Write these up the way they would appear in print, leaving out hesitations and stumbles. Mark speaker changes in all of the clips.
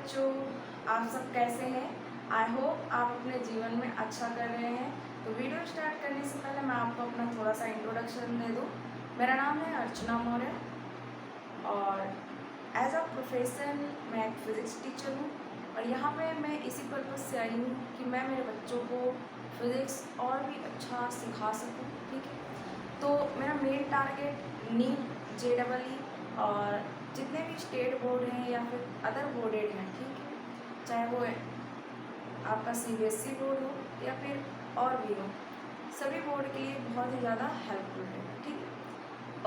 Speaker 1: बच्चों, आप सब कैसे हैं? आई होप आप अपने जीवन में अच्छा कर रहे हैं। तो वीडियो स्टार्ट करने से पहले मैं आपको अपना थोड़ा सा इंट्रोडक्शन दे दूँ। मेरा नाम है अर्चना मौर्य और एज अ प्रोफेशन मैं एक फिज़िक्स टीचर हूँ और यहाँ पे मैं इसी पर्पज़ से आई हूँ कि मैं मेरे बच्चों को फिज़िक्स और भी अच्छा सिखा सकूँ। ठीक है, तो मेरा मेन टारगेट नीट, JEE और जितने भी स्टेट बोर्ड हैं या फिर अदर बोर्डेड हैं, ठीक है, चाहे वो आपका CBSE बोर्ड हो या फिर और भी हो, सभी बोर्ड के लिए बहुत ही ज़्यादा हेल्पफुल है। ठीक है,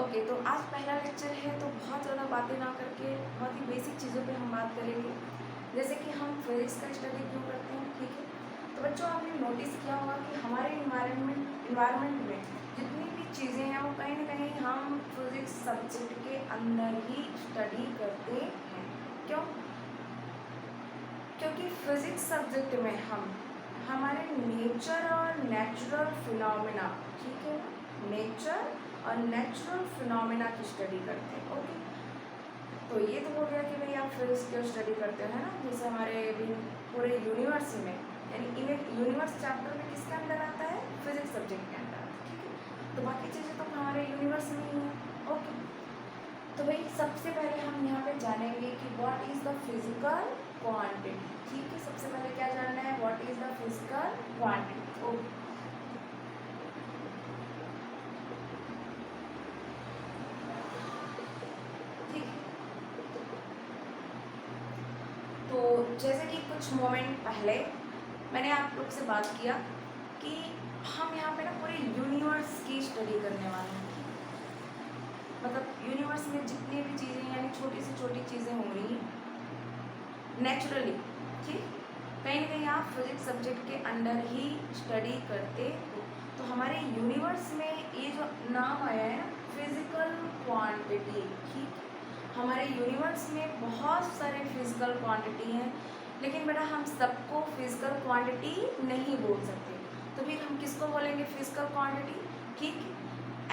Speaker 1: ओके, तो आज पहला लेक्चर है तो बहुत ज़्यादा बातें ना करके बहुत ही बेसिक चीज़ों पे हम बात करेंगे, जैसे कि हम फिज़िक्स का स्टडी क्यों करते हैं। ठीक है, तो बच्चों आपने नोटिस किया होगा कि हमारे इन्वायरमेंट में जितनी भी चीज़ें हैं वो कहीं ना कहीं हम फिज़िक्स सब्जेक्ट के अंदर ही स्टडी करते हैं। क्यों? क्योंकि फिज़िक्स सब्जेक्ट में हम हमारे नेचर और नेचुरल फिनोमेना, ठीक है, नेचर और नेचुरल फिनोमेना की स्टडी करते हैं। ओके, तो ये तो हो गया कि भाई आप फिज़िक्स की स्टडी करते हैं ना, जैसे हमारे पूरे यूनिवर्स में, यानी यूनिवर्स चैप्टर में किसके अंदर आता है? फिज़िक्स सब्जेक्ट के अंदर आता है। ठीक है, तो बाकी चीज़ें तो हमारे यूनिवर्स में ही हैं। ओके, तो भाई सबसे पहले हम यहाँ पे जानेंगे कि what is the physical quantity. ठीक है, सबसे पहले क्या जानना है? What is the physical quantity. Okay, ठीक है, तो जैसे कि कुछ मोमेंट पहले मैंने आप लोग से बात किया कि हम यहाँ पे ना पूरे यूनिवर्स की स्टडी करने वाले हैं। मतलब यूनिवर्स में जितनी भी चीज़ें, यानी छोटी से छोटी चीज़ें हो रही हैं नेचुरली, ठीक, कहीं ना कहीं आप फिजिक्स सब्जेक्ट के अंडर ही स्टडी करते हो। तो हमारे यूनिवर्स में ये जो नाम आया है ना, फिजिकल क्वांटिटी, ठीक, हमारे यूनिवर्स में बहुत सारे फिजिकल क्वांटिटी हैं, लेकिन बेटा हम सबको फिजिकल क्वांटिटी नहीं बोल सकते। तो फिर हम किसको बोलेंगे फिजिकल क्वांटिटी? ठीक,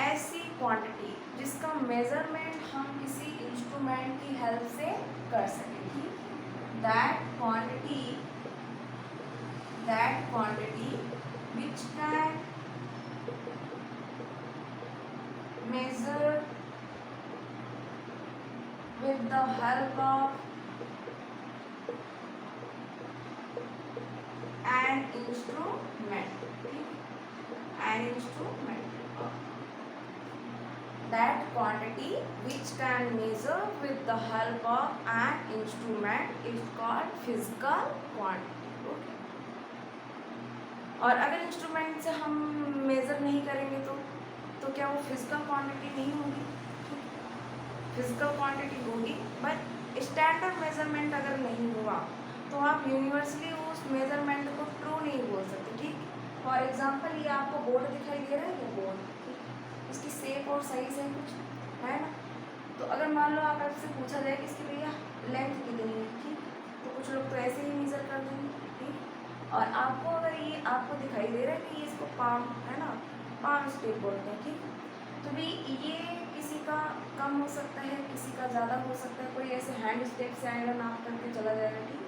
Speaker 1: ऐसी क्वांटिटी जिसका मेजरमेंट हम किसी इंस्ट्रूमेंट की हेल्प से कर सकें। ठीक, that quantity which can measure with the help of an instrument, an instrument. That quantity which can measure with the help of an instrument is called physical quantity. Okay? और अगर instrument से हम measure नहीं करेंगे तो क्या वो physical quantity नहीं होगी? फिजिकल क्वांटिटी होगी, बट स्टैंडर्ड मेजरमेंट अगर नहीं हुआ तो आप यूनिवर्सली उस मेजरमेंट को ट्रू नहीं बोल सकते। ठीक, फॉर एग्जांपल ये आपको बोर्ड दिखाई दे रहा है, ये बोर्ड, इसकी शेप और साइज है कुछ, है ना? तो अगर मान लो आप आपसे पूछा जाए कि इसकी भैया लेंथ कितनी है, ठीक, तो कुछ लोग तो ऐसे ही मेज़र कर देंगे। ठीक, और आपको अगर ये आपको दिखाई दे रहा है कि ये इसको पाम, है ना, पाम स्टेप बोलते हैं। ठीक, तो भी ये किसी का कम हो सकता है, किसी का ज़्यादा हो सकता है, कोई ऐसे हैंड स्टेप से आएगा नाप करके चला जाएगा। ठीक,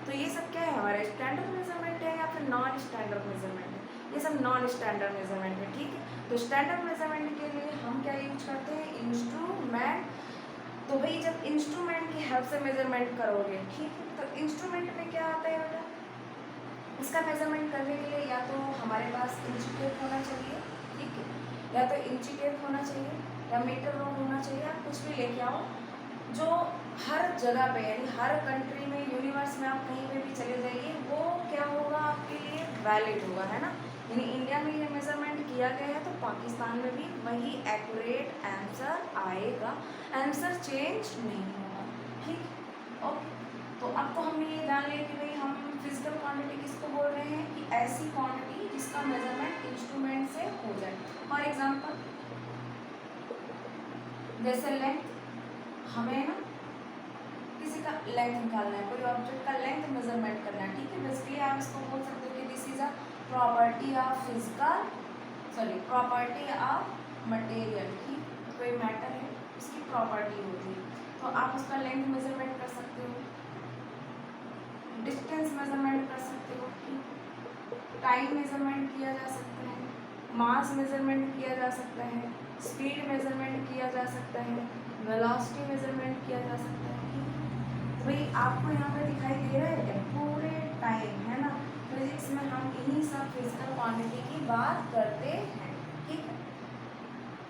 Speaker 1: तो ये सब क्या है? हमारे स्टैंडर्ड मेजरमेंट है या फिर नॉन स्टैंडर्ड मेजरमेंट है? ये सब नॉन स्टैंडर्ड मेजरमेंट है। ठीक है, तो स्टैंडर्ड मेजरमेंट के लिए हम क्या यूज करते हैं? इंस्ट्रूमेंट। तो भाई जब इंस्ट्रूमेंट की हेल्प से मेजरमेंट करोगे, ठीक है, तो इंस्ट्रूमेंट में क्या आता है बेटा? इसका मेजरमेंट करने के लिए या तो हमारे पास इंची टेप होना चाहिए, ठीक है, या तो इंची टेप होना चाहिए या मीटर रोड होना चाहिए। आप कुछ भी लेके आओ जो हर जगह पे, यानी हर कंट्री में, यूनिवर्स में आप कहीं पे भी चले जाइए, वो क्या होगा आपके लिए? वैलिड होगा, है ना? यानी इंडिया में ये मेजरमेंट किया गया है तो पाकिस्तान में भी वही एक्यूरेट आंसर आएगा, आंसर चेंज नहीं होगा। ठीक, ओके, तो अब तो हमने ये जान लिया कि भाई हम फिजिकल क्वांटिटी किसको बोल रहे हैं? कि ऐसी क्वांटिटी जिसका मेजरमेंट इंस्ट्रूमेंट से हो जाए। फॉर एग्जांपल जैसे लेंथ, हमें ना किसी का लेंथ निकालना है, कोई ऑब्जेक्ट का लेंथ मेजरमेंट करना है। ठीक है, बेसिकली आप इसको बोल सकते हो कि this is a property of property of material. ठीक, कोई मैटर है, उसकी प्रॉपर्टी होती है, तो आप उसका लेंथ मेजरमेंट कर सकते हो। टाइम मेजरमेंट किया जा सकता है, मास मेजरमेंट किया जा सकता है, स्पीड मेजरमेंट किया जा सकता है, वेलोसिटी मेजरमेंट किया जा सकता है। तो भाई आपको यहाँ पे दिखाई दे रहा है क्या, पूरे टाइम, है ना। फिजिक्स में हम इन्हीं सब फिजिकल क्वांटिटी की बात करते हैं, ठीक है।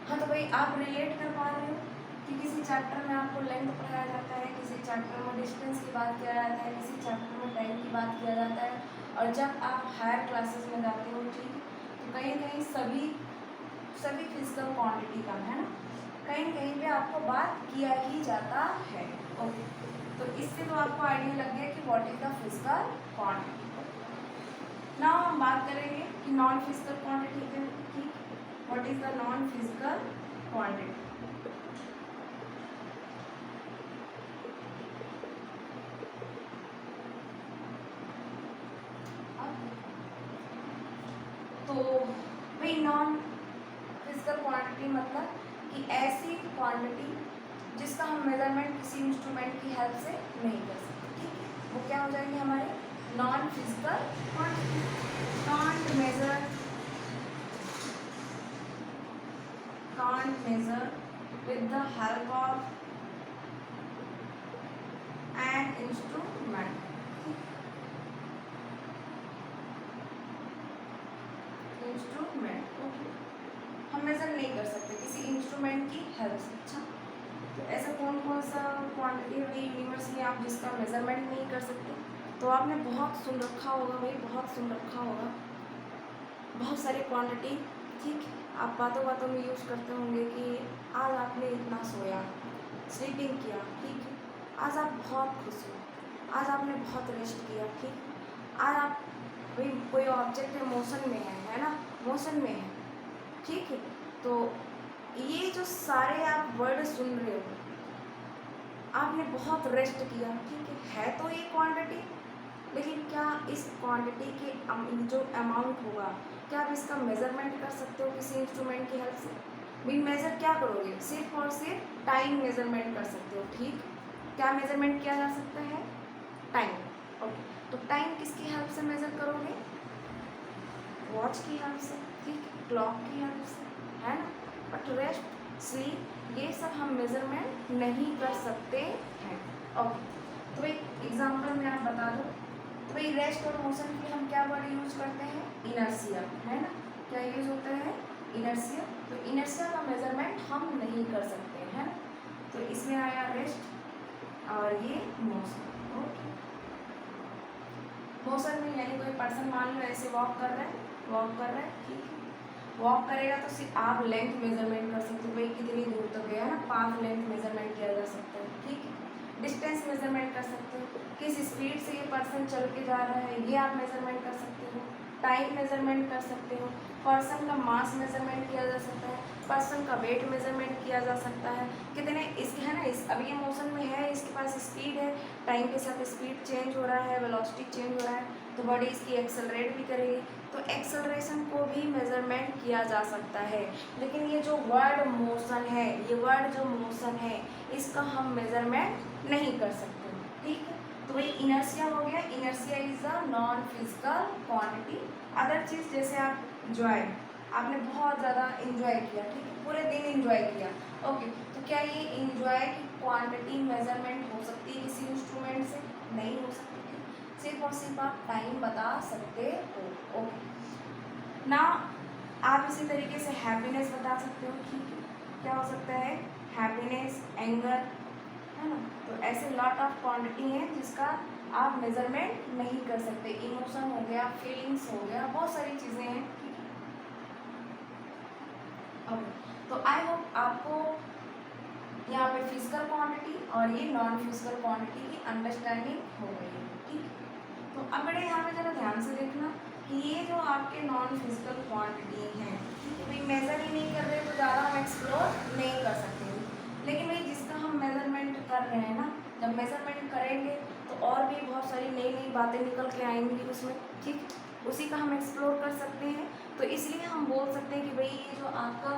Speaker 1: हाँ, तो भाई आप रिलेट कर पा रहे हो कि किसी चैप्टर में आपको लेंथ पढ़ाया जाता है, किसी चैप्टर में डिस्टेंस की बात किया जाता है, किसी चैप्टर में टाइम की बात किया जाता है, और जब आप हायर क्लासेस में जाते हो, ठीक है, तो कहीं कहीं सभी फिजिकल क्वांटिटी का, है ना, कहीं कहीं पे आपको बात किया ही जाता है। ओके, तो इससे तो आपको आइडिया लग गया कि what is the physical quantity. Now हम बात करेंगे कि नॉन फिजिकल क्वांटिटी क्या है, ठीक, what is the non physical quantity. तो भाई नॉन फिजिकल क्वांटिटी मतलब कि ऐसी क्वांटिटी जिसका हम मेजरमेंट किसी इंस्ट्रूमेंट की हेल्प से नहीं कर सकते, ठीक है, वो क्या हो जाएंगे हमारे non physical quantity. Can't measure with the help of an instrument, okay, हम मेजर नहीं कर सकते किसी इंस्ट्रूमेंट की हेल्प से। अच्छा, तो ऐसा कौन कौन सा क्वांटिटी है यूनिवर्स में आप जिसका मेजरमेंट नहीं कर सकते। तो आपने बहुत सुन रखा होगा भाई, बहुत सुन रखा होगा, बहुत सारी क्वांटिटी, ठीक, आप बातों बातों में यूज़ करते होंगे कि आज आपने इतना सोया, स्लीपिंग किया, ठीक है, आज आप बहुत खुश हो, आज आपने बहुत रेस्ट किया, ठीक, आज आप भाई कोई ऑब्जेक्ट है मोशन में है ना, मोशन में है, ठीक है। तो ये जो सारे आप वर्ड सुन रहे हो, आपने बहुत रेस्ट किया, ठीक है तो ये क्वांटिटी, लेकिन क्या इस क्वांटिटी के जो अमाउंट होगा, क्या आप इसका मेजरमेंट कर सकते हो किसी इंस्ट्रूमेंट की हेल्प से। भी मेजर क्या करोगे, सिर्फ और सिर्फ टाइम मेजरमेंट कर सकते हो, ठीक, क्या मेजरमेंट किया जा सकता है, टाइम। ओके, तो टाइम किसकी हेल्प से मेजर करोगे, वॉच की हेल्प से, ठीक, क्लॉक की हेल्प से, है ना। बट रेस्ट, स्लीप, ये सब हम मेजरमेंट नहीं कर सकते हैं। ओके, तो एक एग्जांपल में आप बता दो, तो भाई रेस्ट और मोशन के हम क्या वर्ड यूज करते हैं, इनर्शिया, है ना, क्या यूज होता है, इनर्शिया। तो इनर्शिया का मेजरमेंट हम नहीं कर सकते हैं, तो इसमें आया रेस्ट और ये मोशन। ओके, मोशन में यानी कोई पर्सन मान लो ऐसे वॉक कर रहा है, ठीक है, वॉक करेगा तो सिर्फ आप लेंथ मेजरमेंट कर सकते हो, भाई कितनी दूर तक गया ना, पाथ लेंथ मेजरमेंट किया जा सकता है, ठीक है, डिस्टेंस मेजरमेंट कर सकते हो, किस स्पीड से ये पर्सन चल के जा रहा है ये आप मेजरमेंट कर सकते हो, टाइम मेजरमेंट कर सकते हो, पर्सन का मास मेजरमेंट किया जा सकता है, पर्सन का वेट मेजरमेंट किया जा सकता है, कितने इसके है ना, इस अभी ये मोशन में है, इसके पास स्पीड है, टाइम के साथ स्पीड चेंज हो रहा है, वेलोसिटी चेंज हो रहा है, तो बॉडी इसकी एक्सेलरेट भी करेगी, तो एक्सेलरेशन को भी मेजरमेंट किया जा सकता है। लेकिन ये जो वर्ड मोशन है, ये वर्ड जो मोशन है, इसका हम मेजरमेंट नहीं कर सकते, ठीक है। तो वही इनर्शिया हो गया, inertia is a non physical quantity. Other चीज़ जैसे आप इंजॉय, आपने बहुत ज़्यादा इंजॉय किया, ठीक है, पूरे दिन इंजॉय किया, ओके, तो क्या ये इंजॉय की क्वांटिटी मेजरमेंट हो सकती है किसी इंस्ट्रूमेंट से, नहीं हो सकती, सिर्फ और सिर्फ आप टाइम बता सकते हो। ओके ना, आप इसी तरीके से हैप्पीनेस बता सकते हो, ठीक है, क्या हो सकता है, हैप्पीनेस, एंगर, है ना। तो ऐसे लॉट ऑफ क्वांटिटी हैं जिसका आप मेजरमेंट नहीं कर सकते, इमोशन हो गया, फीलिंग्स हो गया, बहुत सारी चीज़ें हैं, ठीक है। ओके, तो आई होप आपको यहाँ पे फिजिकल क्वांटिटी और ये नॉन फिजिकल क्वांटिटी की अंडरस्टैंडिंग हो गई है, ठीक है। तो अब बड़े यहाँ पे ज़रा ध्यान से देखना कि ये जो आपके नॉन फिजिकल क्वांटिटी हैं, ठीक है, भाई मेज़र ही नहीं कर रहे तो ज़्यादा हम एक्सप्लोर नहीं कर सकते, लेकिन भाई जिसका हम मेज़रमेंट कर रहे हैं ना, जब मेज़रमेंट करेंगे तो और भी बहुत सारी नई नई बातें निकल के आएंगी उसमें, ठीक, उसी का हम एक्सप्लोर कर सकते हैं। तो इसलिए हम बोल सकते हैं कि भाई ये जो आपका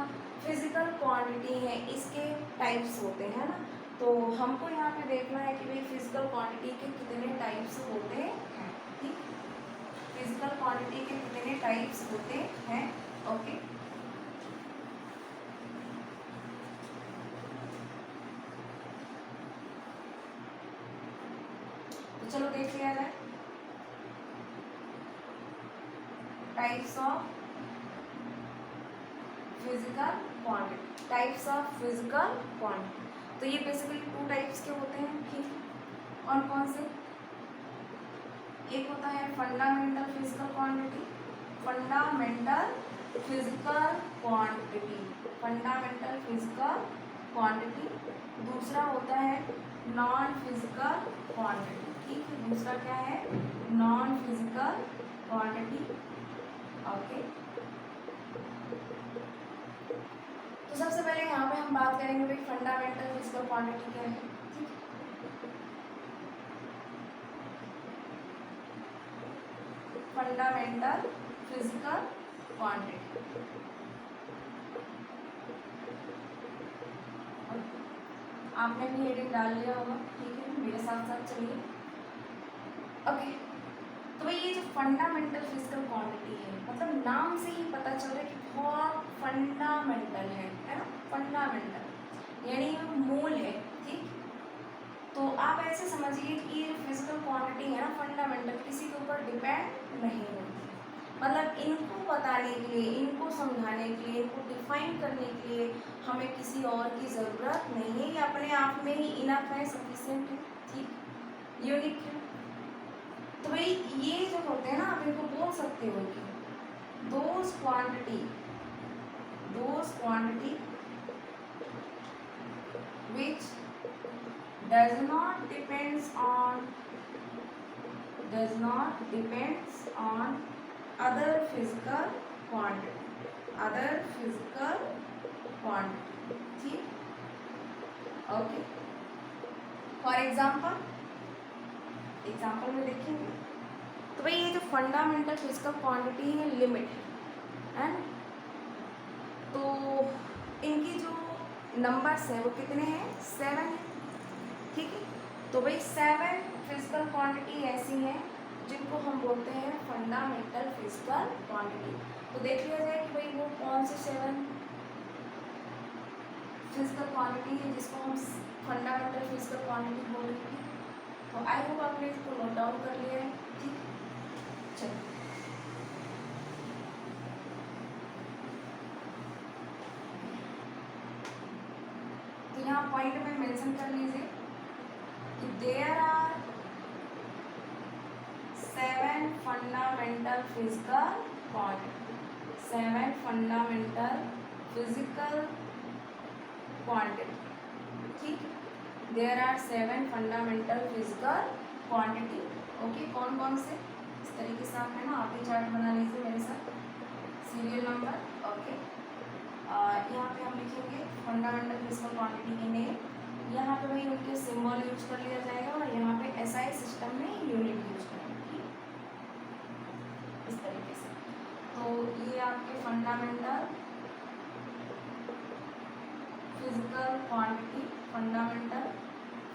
Speaker 1: फिजिकल क्वांटिटी है इसके टाइप्स होते हैं ना, तो हमको यहाँ पे देखना है कि भाई फिजिकल क्वांटिटी के कितने टाइप्स होते हैं, ठीक। फिजिकल क्वांटिटी के कितने टाइप्स होते हैं। ओके, तो चलो देख लिया जाए types of physical quantity. Types of physical quantity, तो ये बेसिकली 2 टाइप्स के होते हैं। ठीक, कौन कौन से? एक होता है fundamental physical quantity, fundamental physical quantity, fundamental physical quantity. दूसरा होता है नॉन फिजिकल क्वांटिटी। ठीक है, दूसरा क्या है? Non physical quantity. ओके, तो सबसे पहले यहाँ पे हम बात करेंगे भाई फंडामेंटल फिजिकल क्वांटिटी क्या है। ठीक, फंडामेंटल फिजिकल क्वांटिटी। आपने भी हेडिंग डाल लिया होगा। ठीक है, मेरे साथ साथ चलिए। ओके, तो भाई ये जो फंडामेंटल फिजिकल क्वांटिटी है, मतलब नाम से ही पता चल रहा है कि बहुत फंडामेंटल है ना, फंडामेंटल यानी मूल है। ठीक, तो आप ऐसे समझिए कि ये फिजिकल क्वांटिटी है ना फंडामेंटल, किसी के ऊपर डिपेंड नहीं होती। मतलब इनको बताने के लिए, इनको समझाने के लिए, इनको डिफाइन करने के लिए हमें किसी और की ज़रूरत नहीं है। ये अपने आप में ही इनफ है, सफिशिएंट है। ठीक, यूनिक है। तो भाई ये जो होते हैं ना, आप इनको बोल सकते हो कि those quantity which does not depends on other physical quantity, ठीक। ओके, फॉर एग्जाम्पल में देखेंगे तो भाई ये जो फंडामेंटल फिजिकल क्वांटिटी है लिमिट है ना, तो इनकी जो नंबर्स हैं वो कितने हैं? 7 है। ठीक है, तो भाई 7 फिजिकल क्वांटिटी ऐसी हैं जिनको हम बोलते हैं फंडामेंटल फिजिकल क्वांटिटी। तो देख लिया जाए कि भाई वो कौन से 7 फिजिकल क्वांटिटी है जिसको हम फंडामेंटल फिजिकल क्वांटिटी बोल रहे हैं। तो आई होप आपने इसको नोट डाउन कर लिया है। ठीक, चलो तो यहाँ पॉइंट में मेंशन कर लीजिए कि there are 7 fundamental physical quantity, 7 fundamental physical quantity. ठीक, there are 7 fundamental physical quantity. Okay, कौन कौन से? इस तरीके से आप है ना, आप ही चार्ट बना लीजिए मेरे साथ, सीरियल नंबर। ओके, यहाँ पे हम लिखेंगे फंडामेंटल फिजिकल क्वांटिटी के नेम। यहाँ पे वही उनके सिंबल यूज कर लिया जाएगा और यहाँ पे एसआई सिस्टम में यूनिट यूज करेंगे इस तरीके से। तो ये आपके fundamental physical quantity, fundamental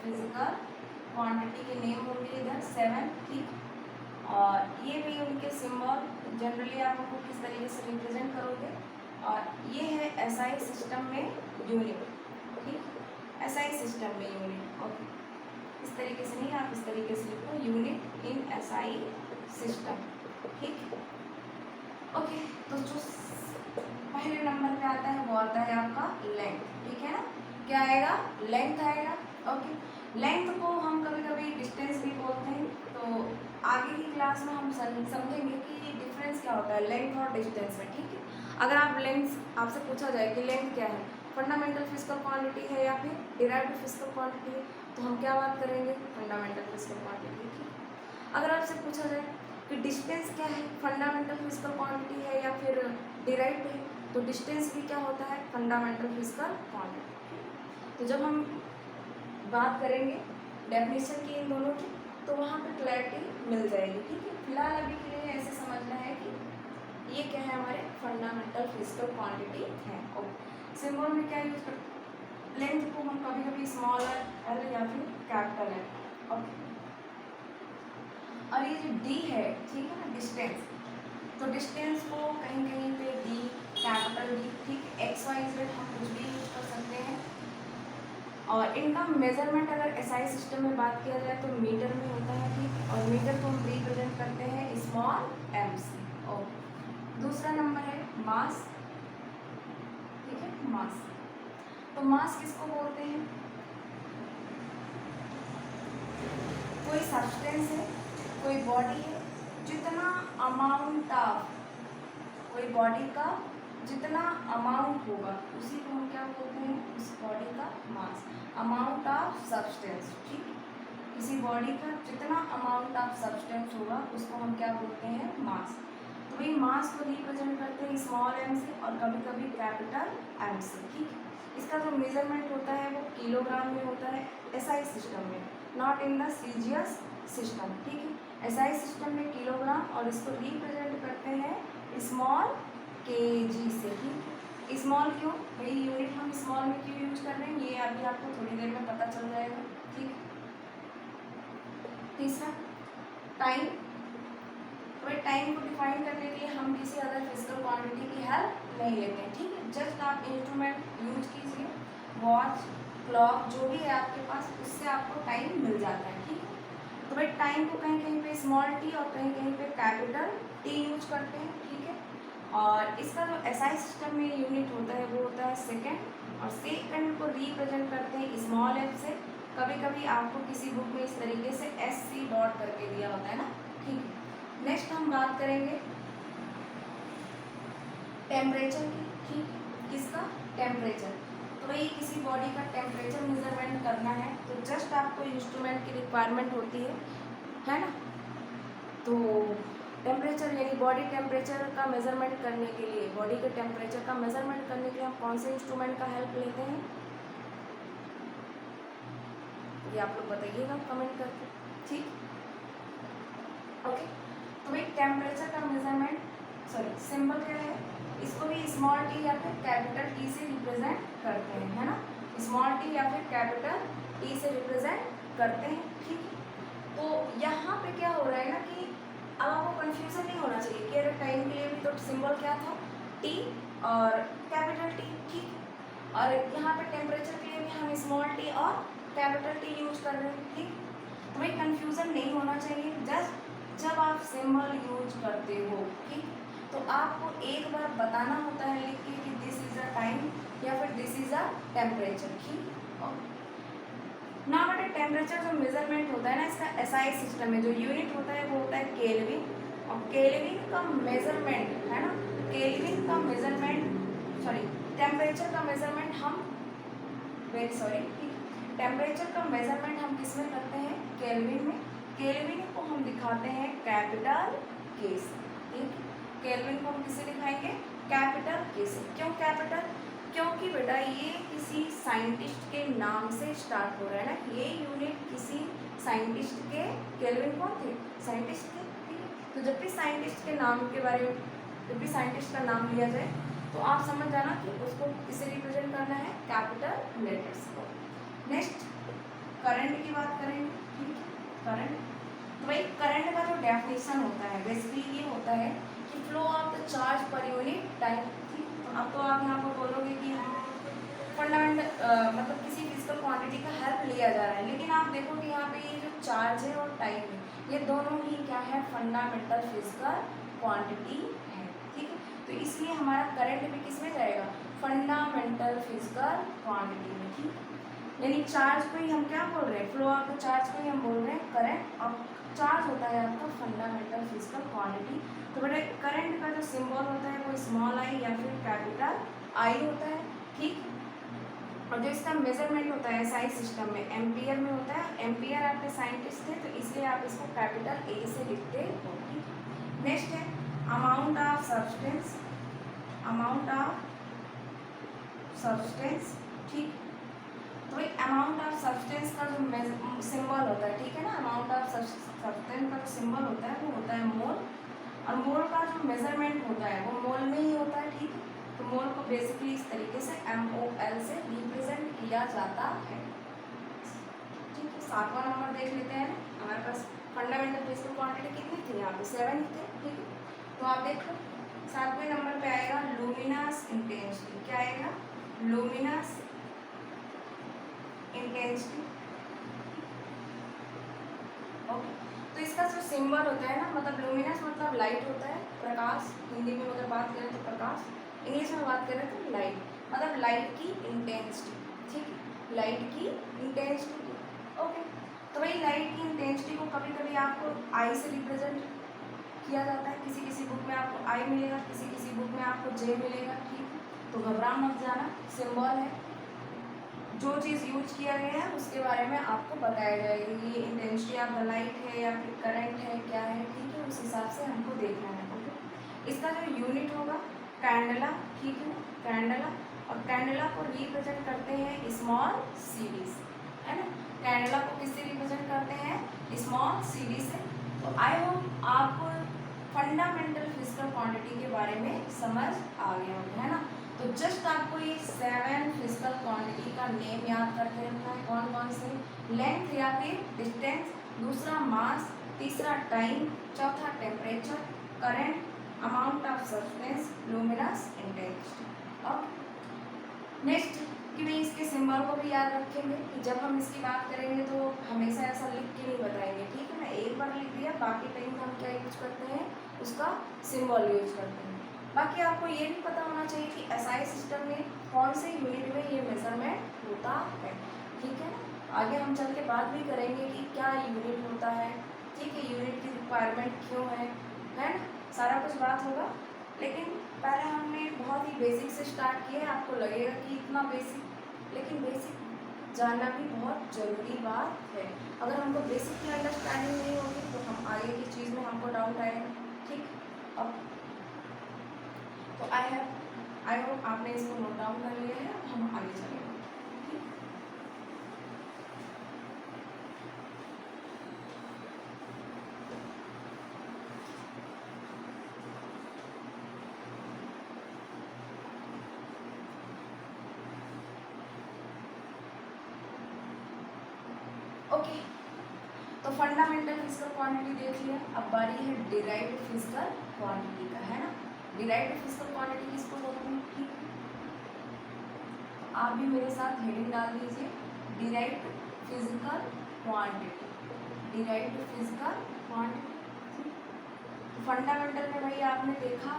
Speaker 1: physical quantity के नेम होंगे इधर 7। ठीक, और ये भी उनके सिंबल जनरली आप उनको किस तरीके से रिप्रेजेंट करोगे, और ये है एसआई सिस्टम में यूनिट। ठीक, एसआई सिस्टम में यूनिट। ओके, इस तरीके से नहीं, आप इस तरीके से लिखो यूनिट इन एसआई सिस्टम। ठीक, ओके, तो जो पहले नंबर पे आता है वो आता है आपका लेंथ। ठीक है ना, क्या आएगा? लेंथ आएगा। ओके, लेंथ को हम कभी कभी डिस्टेंस भी बोलते हैं, तो आगे की क्लास में हम समझेंगे कि डिफरेंस क्या होता है लेंथ और डिस्टेंस में। ठीक है, अगर आप लेंथ आपसे पूछा जाए कि लेंथ क्या है, फंडामेंटल फिजिकल क्वांटिटी है या फिर डिराइव्ड फिजिकल क्वांटिटी है, तो हम क्या बात करेंगे? Fundamental physical quantity. ठीक, अगर आपसे पूछा जाए कि डिस्टेंस क्या है, फंडामेंटल फिजिकल क्वांटिटी है या फिर डिराइव्ड है, तो डिस्टेंस भी क्या होता है? Fundamental physical quantity. तो जब हम बात करेंगे डेफिनेशन की इन दोनों की, तो वहाँ पे क्लैरिटी मिल जाएगी। ठीक है, फिलहाल अभी के लिए ऐसे समझना है कि ये क्या है, हमारे फंडामेंटल फिजिकल क्वांटिटी है। और सिंबल में क्या यूज करते हैं? लेंथ को हम कभी कभी स्मॉल एल या फिर कैपिटल एल। ओके, और ये जो डी है, ठीक है ना, डिस्टेंस, तो डिस्टेंस को कहीं कहीं पे डी, कैपिटल डी, ठीक, एक्स वाई जेड हम कुछ भी यूज कर सकते हैं। और इनका मेजरमेंट अगर एसआई सिस्टम में बात किया जाए तो मीटर में होता है, ठीक, और मीटर को हम रिप्रेजेंट करते हैं स्मॉल एम से। और दूसरा नंबर है मास, ठीक है, मास। तो मास किसको बोलते हैं? कोई सब्सटेंस है, कोई बॉडी है, जितना अमाउंट ऑफ, कोई बॉडी का जितना अमाउंट होगा उसी को हम क्या बोलते हैं? उस बॉडी का मास, अमाउंट ऑफ सब्सटेंस, ठीक। किसी बॉडी का जितना अमाउंट ऑफ सब्सटेंस होगा उसको हम क्या बोलते हैं? मास। तो वही मास को रिप्रेजेंट करते हैं स्मॉल एम से और कभी कभी कैपिटल एम से, ठीक। इसका जो मेजरमेंट होता है वो किलोग्राम में होता है एसआई सिस्टम में, not in the CGS system, ठीक है। एसआई सिस्टम में किलोग्राम और इसको रिप्रेजेंट करते हैं स्मॉल केजी से, ठीक। स्मॉल क्यों भाई, यूनिट हम स्मॉल में क्यों यूज कर रहे हैं ये अभी आपको थोड़ी देर में पता चल जाएगा, ठीक। तीसरा टाइम, तो टाइम को डिफाइन करने के लिए हम किसी अदर फिजिकल क्वांटिटी की हेल्प नहीं लेते हैं, ठीक है। जस्ट आप इंस्ट्रूमेंट यूज कीजिए, वॉच, क्लॉक, जो भी है आपके पास, उससे आपको टाइम मिल जाता है, ठीक है। तो भाई टाइम को कहीं कहीं पे स्मॉल टी और कहीं कहीं पे कैपिटल टी यूज करते हैं, ठीक है। और इसका जो एसआई सिस्टम में यूनिट होता है वो होता है सेकेंड, और सेकेंड को रिप्रेजेंट करते हैं स्मॉल एफ से। कभी कभी आपको किसी बुक में इस तरीके से SC डॉट करके दिया होता है ना, ठीक है। नेक्स्ट हम बात करेंगे टेम्परेचर की, ठीक, किसका? टेम्परेचर। तो वही किसी बॉडी का टेम्परेचर मेजरमेंट करना है तो जस्ट आपको इंस्ट्रूमेंट की रिक्वायरमेंट होती है ना। तो टेम्परेचर यानी बॉडी टेम्परेचर का मेजरमेंट करने के लिए, बॉडी के टेम्परेचर का मेजरमेंट करने के लिए हम कौन से इंस्ट्रूमेंट का हेल्प लेते हैं ये आप लोग बताइएगा कमेंट करके, ठीक, ओके। तो भाई टेम्परेचर का मेजरमेंट, सॉरी सिंबल क्या है, इसको भी स्मॉल टी या फिर कैपिटल टी से रिप्रेजेंट करते हैं, है ना। स्मॉल टी या फिर कैपिटल टी से रिप्रेजेंट करते हैं, ठीक। तो यहाँ पे क्या हो रहा है ना कि अब आपको कंफ्यूजन नहीं होना चाहिए कि अगर टाइम के लिए भी तो सिंबल क्या था, टी और कैपिटल टी, ठीक। और यहाँ पे टेम्परेचर के लिए भी हम स्मॉल टी और कैपिटल टी यूज कर रहे हैं, ठीक। तो भाई कंफ्यूजन नहीं होना चाहिए। जस्ट जब आप सिंबल यूज करते हो, ठीक, तो आपको एक बार बताना होता है लिख के कि दिस इज अ टाइम या फिर दिस इज अ टेम्परेचर, ठीक। ना बट टेम्परेचर जो मेजरमेंट होता है ना इसका एसआई सिस्टम में जो यूनिट होता है वो होता है केल्विन, और केल्विन का मेजरमेंट है ना, केल्विन का मेजरमेंट, सॉरी टेम्परेचर का मेजरमेंट हम, वेरी सॉरी, टेम्परेचर का मेजरमेंट हम किस में करते हैं? केल्विन में। केल्विन को हम दिखाते हैं कैपिटल के से, ठीक। केल्विन को हम किससे दिखाएंगे? कैपिटल के से। क्यों कैपिटल? क्योंकि बेटा ये किसी साइंटिस्ट के नाम से स्टार्ट हो रहा है ना, ये यूनिट किसी साइंटिस्ट के, केल्विन कौन थे? साइंटिस्ट थे, ठीक है। तो जब भी साइंटिस्ट के नाम के बारे में, जब भी साइंटिस्ट का नाम लिया जाए तो आप समझ जाना कि उसको किससे रिप्रेजेंट करना है? कैपिटल लेटर्स को। नेक्स्ट करंट की बात करेंगे, ठीक है। करंट, तो भाई करंट का जो डेफिनेशन होता है बेसिकली ये होता है कि flow of the charge per unit time, ठीक। तो अब तो आप यहाँ पर बोलोगे कि फंडामेंटल मतलब किसी फिजिकल क्वांटिटी का हेल्प लिया जा रहा है, लेकिन आप देखो कि यहाँ पे ये जो चार्ज है और टाइम है ये दोनों ही क्या है? फंडामेंटल फिजिकल क्वांटिटी है, ठीक है। तो इसलिए हमारा करंट भी किस में जाएगा? फंडामेंटल फिजिकल क्वांटिटी में, ठीक। यानी चार्ज को ही हम क्या बोल रहे हैं? फ्लो ऑफ द चार्ज को ही हम बोल रहे हैं करंट, और चार्ज होता है आपका फंडामेंटल फिजिकल क्वांटिटी। तो बेटा करंट का जो सिंबल होता है वो स्मॉल आई या फिर कैपिटल आई होता है, ठीक। और जो इसका मेजरमेंट होता है एसआई सिस्टम में एम्पियर में होता है। एम्पियर आपके साइंटिस्ट थे तो इसलिए आप इसको कैपिटल ए से लिखते हो, ठीक। नेक्स्ट है amount of substance, amount of substance, ठीक। तो भाई अमाउंट ऑफ सब्सटेंस का जो सिंबल होता है, ठीक है ना, अमाउंट ऑफ सब्सटेंस का जो सिंबल होता है वो होता है मोल, और मोल का जो मेजरमेंट होता है वो मोल में ही होता है, ठीक। तो मोल को बेसिकली इस तरीके से MOL से रिप्रेजेंट किया जाता है, ठीक है। 7वां नंबर देख लेते हैं, हमारे पास फंडामेंटल फिजिकल क्वांटिटी 7 ही थे, ठीक है। तो आप देखो 7वें नंबर पे आएगा लुमिनस इंटेंसिटी। क्या आएगा? Luminous intensity. ओके, तो इसका जो सिंबल होता है ना, मतलब लुमिनस मतलब लाइट होता है, प्रकाश। हिंदी में अगर बात करें तो प्रकाश, इंग्लिश में बात करें तो लाइट, मतलब लाइट की इंटेंसिटी, ठीक है, लाइट की इंटेंसिटी। ओके, तो भाई लाइट की इंटेंसिटी को कभी कभी आपको आई से रिप्रेजेंट किया जाता है, किसी किसी बुक में आपको आई मिलेगा, किसी किसी बुक में आपको जे मिलेगा, ठीक है। तो घबरा मत जाना, सिंबल है, जो चीज़ यूज किया गया है उसके बारे में आपको बताया जाएगा, ये इंटेंसिटी ऑफ द लाइट है या फिर करंट है, क्या है, ठीक है, उस हिसाब से हमको देखना है। ओके, इसका जो यूनिट होगा कैंडला, ठीक है ना, कैंडला, और कैंडला को रिप्रेजेंट करते हैं स्मॉल सीरीज, है ना। कैंडला को किससे रिप्रेजेंट करते हैं? स्मॉल सीरीज से। तो आई होप आपको फंडामेंटल फिजिकल क्वांटिटी के बारे में समझ आ गया होगा, है ना। तो जस्ट आपको ये 7 फिजिकल क्वांटिटी का नेम याद करके रखना है। कौन कौन से? लेंथ या फिर डिस्टेंस, दूसरा मास, तीसरा टाइम, चौथा temperature, current, amount of substance, luminous intensity. और नेक्स्ट कि भाई इसके सिंबल को भी याद रखेंगे कि जब हम इसकी बात करेंगे तो हमेशा ऐसा लिख के नहीं बताएंगे, ठीक है ना। एक बार लिख दिया, बाकी टाइम हम क्या यूज करते हैं? उसका सिंबल यूज करते हैं। बाकी आपको ये भी पता होना चाहिए कि एसआई सिस्टम में कौन से यूनिट में ये मेजरमेंट होता है, ठीक है ना। आगे हम चल के बात भी करेंगे कि क्या यूनिट होता है, ठीक है, यूनिट की रिक्वायरमेंट क्यों है ना, सारा कुछ बात होगा। लेकिन पहले हमने बहुत ही बेसिक से स्टार्ट किया है, आपको लगेगा कि इतना बेसिक, लेकिन बेसिक जानना भी बहुत ज़रूरी बात है। अगर हमको बेसिक की अंडरस्टैंडिंग नहीं होगी तो हम आगे की चीज़ में हमको डाउट आएगा, ठीक। अब तो आई होप आपने इसको नोट डाउन कर लिया है, हम आगे चलेंगे, ठीक। ओके, तो फंडामेंटल फिजिकल क्वांटिटी देख लिया, अब बारी है डिराइव्ड फिजिकल क्वांटिटी का, है ना। डिराइव्ड फिजिकल क्वांटिटी किसको बोलते हैं, ठीक है। आप भी मेरे साथ हेडिंग डाल दीजिए, derived physical quantity, derived physical quantity. Fundamental में भाई आपने देखा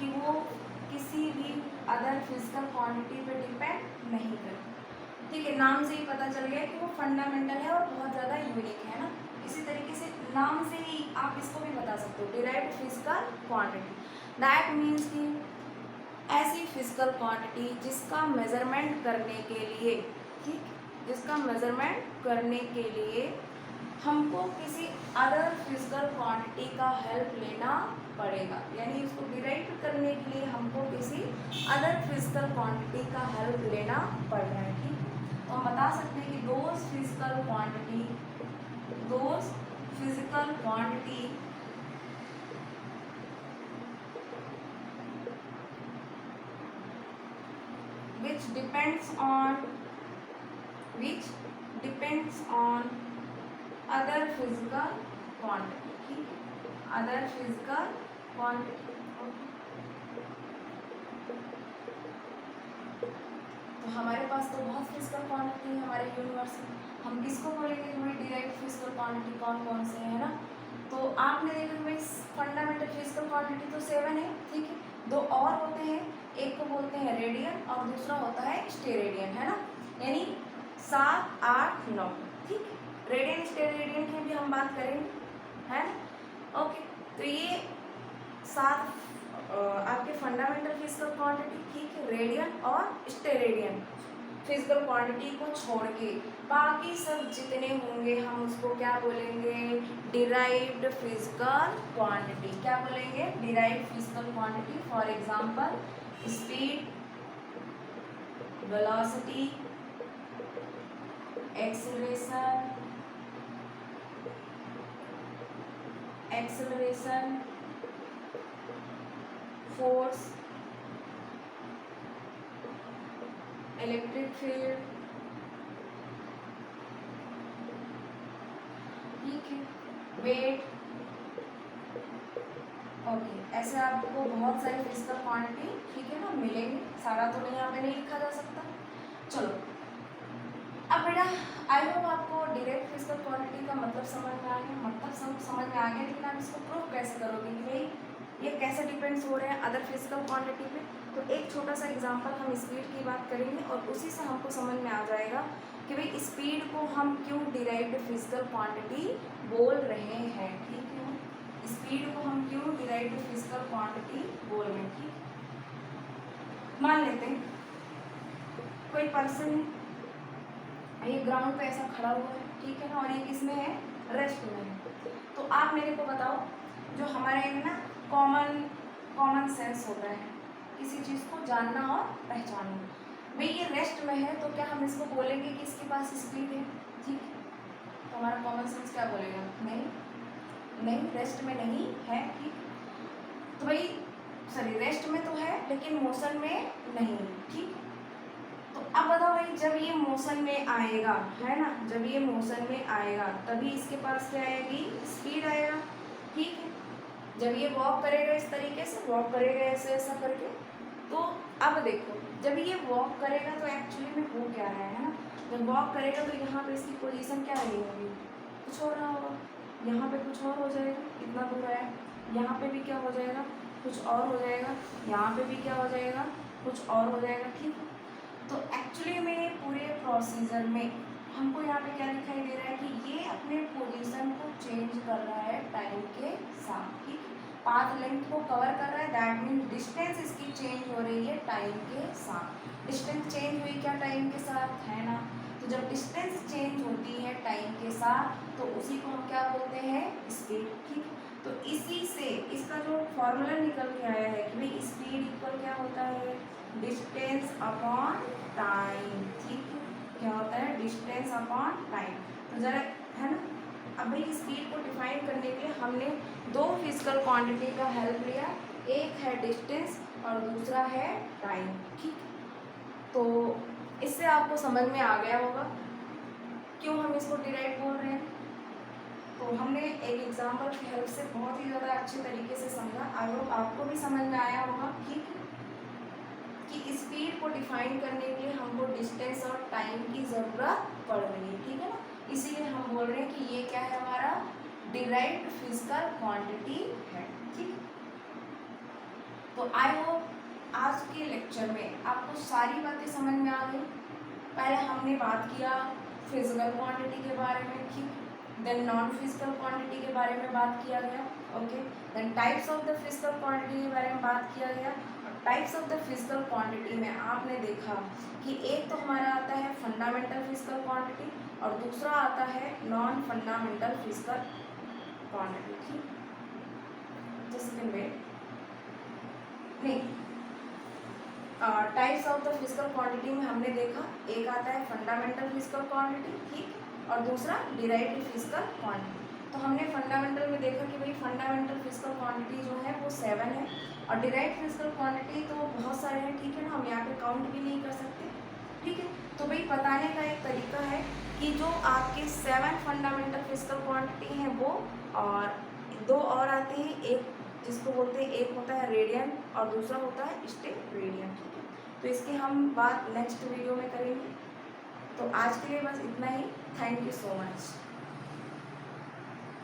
Speaker 1: कि वो किसी भी अदर फिजिकल क्वांटिटी पे डिपेंड नहीं करती, ठीक है। नाम से ही पता चल गया कि वो फंडामेंटल है और बहुत ज़्यादा यूनिक है ना। इसी तरीके से नाम से ही आप इसको भी बता सकते हो, derived physical quantity, that means कि ऐसी फिजिकल क्वांटिटी जिसका मेजरमेंट करने के लिए, ठीक, जिसका मेजरमेंट करने के लिए हमको किसी अदर फिजिकल क्वांटिटी का हेल्प लेना पड़ेगा, यानी उसको डिराइव करने के लिए हमको किसी अदर फिजिकल क्वांटिटी का हेल्प लेना पड़ रहा है, ठीक। तो हम बता सकते हैं कि those physical quantity which depends on other physical quantity, ठीक है, other physical quantity, okay। तो हमारे पास तो बहुत फिजिकल क्वांटिटी है हमारे यूनिवर्स में, हम किसको बोलेंगे हमारी डिराइव्ड फिजिकल क्वांटिटी कौन कौन से है ना। तो आपने देखा भाई फंडामेंटल फिजिकल क्वांटिटी तो 7 है, ठीक है। 2 और होते हैं, एक को बोलते हैं रेडियन और दूसरा होता है स्टेरेडियन, है ना, यानी 7, 8, 9, ठीक है। रेडियन स्टेरेडियन की भी हम बात करेंगे, है ना। ओके, तो ये 7 आपके फंडामेंटल फिजिकल क्वांटिटी, ठीक है, रेडियन और स्टेरेडियन फिजिकल क्वांटिटी को छोड़ के बाकी सब जितने होंगे हम उसको क्या बोलेंगे, डिराइव्ड फिजिकल क्वांटिटी। क्या बोलेंगे? Derived physical quantity. For example speed, velocity, acceleration, force, electric field, ठीक है, वेट, ओके, ऐसे आपको बहुत सारी फिजिकल क्वांटिटी, ठीक है ना, मिलेंगे। सारा तो नहीं यहाँ पे नहीं लिखा जा सकता। चलो अब बेटा आई होप आपको डायरेक्ट फिजिकल क्वांटिटी का मतलब समझ में आ गया, मतलब समझ में आ गया, लेकिन आप इसको प्रूव कैसे करोगे कि भाई ये कैसे डिपेंड्स हो रहे हैं अदर फिजिकल क्वांटिटी पे। तो एक छोटा सा एग्जांपल हम स्पीड की बात करेंगे और उसी से हमको समझ में आ जाएगा कि भाई स्पीड को हम क्यों डिराइव्ड फिजिकल क्वांटिटी बोल रहे हैं, ठीक है। स्पीड को हम क्यों डिराइव्ड फिजिकल क्वांटिटी बोल रहे हैं, ठीक। मान लेते हैं कोई पर्सन है, ये ग्राउंड पे ऐसा खड़ा हुआ है, ठीक है ना, और ये किसमें है, रेस्ट में है। तो आप मेरे को बताओ, जो हमारे है ना कॉमन सेंस होता है किसी चीज़ को जानना और पहचानना, भाई ये रेस्ट में है तो क्या हम इसको बोलेंगे कि इसके पास स्पीड है, ठीक। तो हमारा कॉमन सेंस क्या बोलेगा, नहीं रेस्ट में नहीं है, ठीक। तो भाई सॉरी रेस्ट में तो है लेकिन मोशन में नहीं, ठीक। तो अब बताओ भाई जब ये मोशन में आएगा, है ना, जब ये मोशन में आएगा तभी इसके पास क्या आएगी, स्पीड आएगा, ठीक है। जब ये वॉक करेगा इस तरीके से, वॉक करेगा ऐसे ऐसा करके, तो अब देखो जब ये वॉक करेगा तो एक्चुअली में हो क्या रहा है ना, जब वॉक करेगा तो यहाँ पे इसकी पोजीशन क्या रही होगी, कुछ हो रहा होगा, यहाँ पे कुछ और हो जाएगा, कितना दूर है, यहाँ पे भी क्या हो जाएगा, कुछ और हो जाएगा, यहाँ पे भी क्या हो जाएगा, कुछ और हो जाएगा, ठीक है। तो एक्चुअली में पूरे प्रोसीजर में हमको यहाँ पे क्या दिखाई दे रहा है कि ये अपने पोजीशन को चेंज कर रहा है टाइम के साथ, ठीक। पाथ लेंथ को कवर कर रहा है, दैट मीन्स डिस्टेंस इसकी चेंज हो रही है टाइम के साथ। डिस्टेंस चेंज हुई क्या टाइम के साथ, है ना। तो जब डिस्टेंस चेंज होती है टाइम के साथ तो उसी को हम क्या बोलते हैं, स्पीड, ठीक। तो इसी से इसका जो फॉर्मूला निकल के आया है कि भाई स्पीड इक्वल क्या होता है, डिस्टेंस अपॉन टाइम, ठीक है। क्या होता है, डिस्टेंस अपॉन टाइम। तो जरा है ना, अब भाई स्पीड को डिफाइन करने के लिए हमने दो फिजिकल क्वांटिटी का हेल्प लिया, एक है डिस्टेंस और दूसरा है टाइम, ठीक। तो इससे आपको समझ में आ गया होगा क्यों हम इसको डिराइव बोल रहे हैं। तो हमने एक एग्जाम्पल की हेल्प से बहुत ही ज़्यादा अच्छे तरीके से समझा, आई होप आपको भी समझ में आया होगा, ठीक है, कि स्पीड को डिफाइन करने के लिए हमको डिस्टेंस और टाइम की ज़रूरत पड़ रही है, ठीक है ना। इसीलिए हम बोल रहे हैं कि ये क्या है, हमारा डिराइव्ड फिजिकल क्वांटिटी है, ठीक। तो आई होप आज के लेक्चर में आपको सारी बातें समझ में आ गई। पहले हमने बात किया फिजिकल क्वांटिटी के बारे में, ठीक। देन नॉन फिजिकल क्वांटिटी के बारे में बात किया गया, okay. Then types of the physical quantity के बारे में बात किया गया। Types of the physical quantity में आपने देखा कि एक तो हमारा आता है फंडामेंटल फिजिकल क्वांटिटी और दूसरा आता है नॉन फंडामेंटल फिजिकल क्वांटिटी, ठीक। जस्ट वेट, नहीं, types of the physical quantity में हमने देखा एक आता है फंडामेंटल फिजिकल क्वांटिटी, ठीक, और दूसरा डिराइव्ड फिजिकल क्वांटिटी। तो हमने फंडामेंटल में देखा कि भाई फंडामेंटल फिजिकल क्वांटिटी जो है वो 7 है और डिराइव्ड फिजिकल क्वांटिटी तो बहुत सारे हैं, ठीक है ना, हम यहाँ पे काउंट भी नहीं कर सकते, ठीक है। तो भाई बताने का एक तरीका है कि जो आपके 7 फंडामेंटल फिजिकल क्वांटिटी हैं वो, और दो और आते हैं, एक जिसको बोलते हैं, एक होता है रेडियन और दूसरा होता है स्टेप रेडियन, ठीक है। तो इसकी हम बात नेक्स्ट वीडियो में करेंगे। तो आज के लिए बस इतना ही, थैंक यू सो मच।